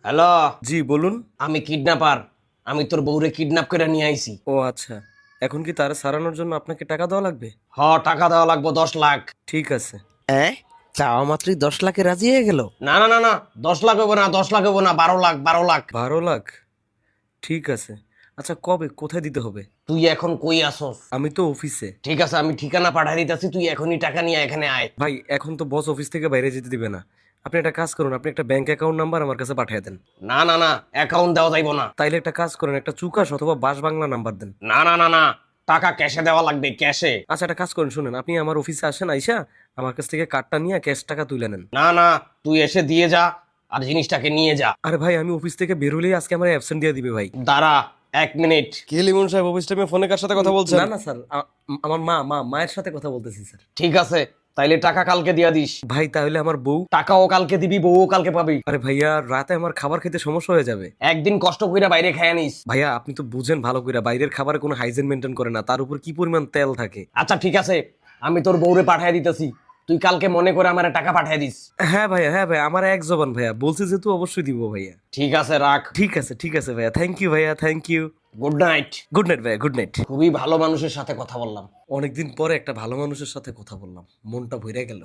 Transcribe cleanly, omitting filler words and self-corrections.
Hello, জি বলুন। আমি kidnapper. আমি তোর বউরে কিডন্যাপ করে নিয়ে আইছি। ও আচ্ছা, এখন কি তারা সারানোর জন্য আপনাকে টাকা দেওয়া লাগবে? টাকা দেওয়া লাগবে 10 লাখ। ঠিক আছে। চাওয়া মাত্রই 10 লাখে রাজি হয়ে গেল। না না না না, 10 লাখ হবো না, 10 লাখ হবো না, 12 লাখ, 12 লাখ। 12 লাখ? ঠিক আছে। আচ্ছা কবে কোথায় দিতে হবে? তুই এখন কই আসস? আমি তো অফিসে। ঠিক আছে, আমি ঠিকানা পাঠাই দিতেছি, তুই এখনই টাকা নিয়ে এখানে আয়। ভাই এখন তো বস অফিস থেকে বাইরে যেতে দিবে না। আপনি একটা কাজ করুন, আপনি একটা ব্যাংক অ্যাকাউন্ট নাম্বার আমার কাছে পাঠিয়ে দেন। না না না, অ্যাকাউন্ট দেওয়া যাইব না। তাইলে একটা কাজ করেন, একটা চুকাশ অথবা বাস বাংলা নাম্বার দেন। না না না না, টাকা ক্যাশে দেওয়া লাগবে, ক্যাশে। আচ্ছা একটা কাজ করেন, শুনেন, আপনি আমার অফিসে আসেন, আইসা আমার কাছ থেকে কার্ডটা নিয়ে ক্যাশ টাকা তুলে নেন। না না, তুই এসে দিয়ে যা আর জিনিসটাকে নিয়ে যা। আরে ভাই আমি অফিস থেকে বের হলেই আজকে আমার অ্যাবসেন্ট দিয়ে দিবে ভাই। দাঁড়া 1 মিনিট। কি লিমন সাহেব, অফিস টাইমে ফোনে কার সাথে কথা বলছেন? না না স্যার, আমার মায়ের সাথে কথা বলতেছি স্যার। ঠিক আছে, তাইলে টাকা কালকে দিয়া দিস। ভাই তাহলে আমার বউ? টাকাও কালকে দিবি, বউও কালকে পাবি। আরে ভাইয়া রাতে আমার খাবার খেতে সমস্যা হয়ে যাবে। একদিন কষ্ট কইরা বাইরে খেয়ে নিস। ভাইয়া আপনি তো বুঝেন ভালো করে, বাইরের খাবারে কোনো হাইজিন মেনটেন করে না, তার উপর কি পরিমাণ তেল থাকে। আচ্ছা ঠিক আছে, আমি তোর বউরে পাঠিয়ে দিতেছি, তুই কালকে মনে করে আমার টাকা পাঠিয়ে দিস। হ্যাঁ ভাইয়া, হ্যাঁ ভাইয়া, আমার এক জবান ভাইয়া, বলছি যেহেতু অবশ্যই দিব ভাইয়া। ঠিক আছে, রাখ। ঠিক আছে ভাইয়া, থ্যাংক ইউ ভাইয়া, thank you. Good night. Good night ভাইয়া, গুড নাইট। খুবই ভালো মানুষের সাথে কথা বললাম। অনেকদিন পরে একটা ভালো মানুষের সাথে কথা বললাম, মনটা ভরে গেল।